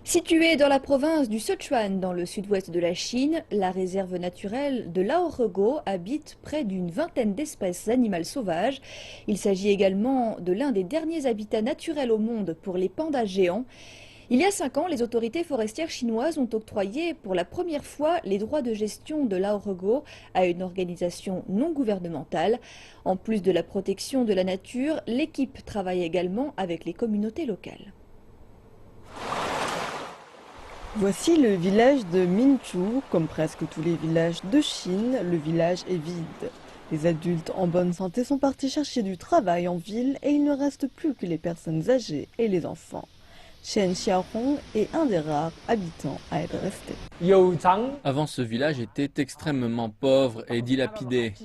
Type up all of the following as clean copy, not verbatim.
Située dans la province du Sichuan, dans le sud-ouest de la Chine, la réserve naturelle de Laohego habite près d'une vingtaine d'espèces animales sauvages. Il s'agit également de l'un des derniers habitats naturels au monde pour les pandas géants. Il y a 5 ans, les autorités forestières chinoises ont octroyé pour la première fois les droits de gestion de Laohego à une organisation non gouvernementale. En plus de la protection de la nature, l'équipe travaille également avec les communautés locales. Voici le village de Minchu. Comme presque tous les villages de Chine, le village est vide. Les adultes en bonne santé sont partis chercher du travail en ville et il ne reste plus que les personnes âgées et les enfants. Chen Xiaorong est un des rares habitants à être resté. Avant, ce village était extrêmement pauvre et dilapidé.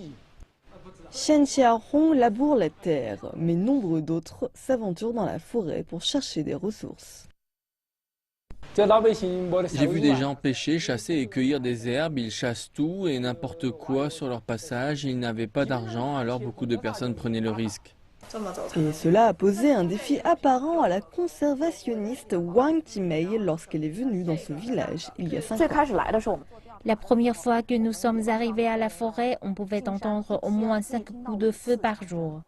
Chen Xiaorong laboure la terre, mais nombreux d'autres s'aventurent dans la forêt pour chercher des ressources. J'ai vu des gens pêcher, chasser et cueillir des herbes. Ils chassent tout et n'importe quoi sur leur passage. Ils n'avaient pas d'argent, alors beaucoup de personnes prenaient le risque. Et cela a posé un défi apparent à la conservationniste Wang Timei lorsqu'elle est venue dans ce village il y a 5 ans. La première fois que nous sommes arrivés à la forêt, on pouvait entendre au moins 5 coups de feu par jour.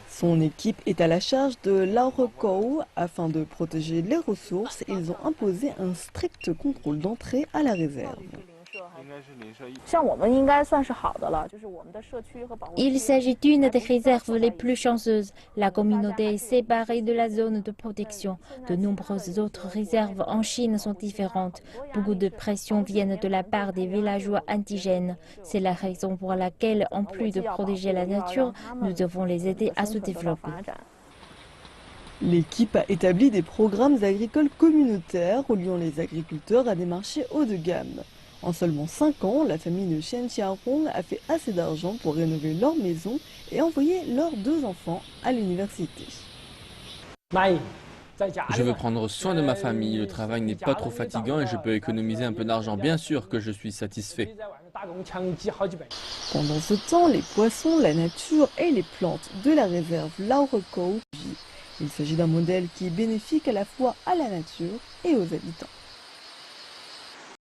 Son équipe est à la charge de Laohego. Afin de protéger les ressources, ils ont imposé un strict contrôle d'entrée à la réserve. Il s'agit d'une des réserves les plus chanceuses. La communauté est séparée de la zone de protection. De nombreuses autres réserves en Chine sont différentes. Beaucoup de pressions viennent de la part des villageois indigènes. C'est la raison pour laquelle, en plus de protéger la nature, nous devons les aider à se développer. L'équipe a établi des programmes agricoles communautaires reliant les agriculteurs à des marchés haut de gamme. En seulement 5 ans, la famille de Chen Xiaorong a fait assez d'argent pour rénover leur maison et envoyer leurs 2 enfants à l'université. Je veux prendre soin de ma famille. Le travail n'est pas trop fatigant et je peux économiser un peu d'argent. Bien sûr que je suis satisfait. Pendant ce temps, les poissons, la nature et les plantes de la réserve Laohego vivent. Il s'agit d'un modèle qui est bénéfique à la fois à la nature et aux habitants.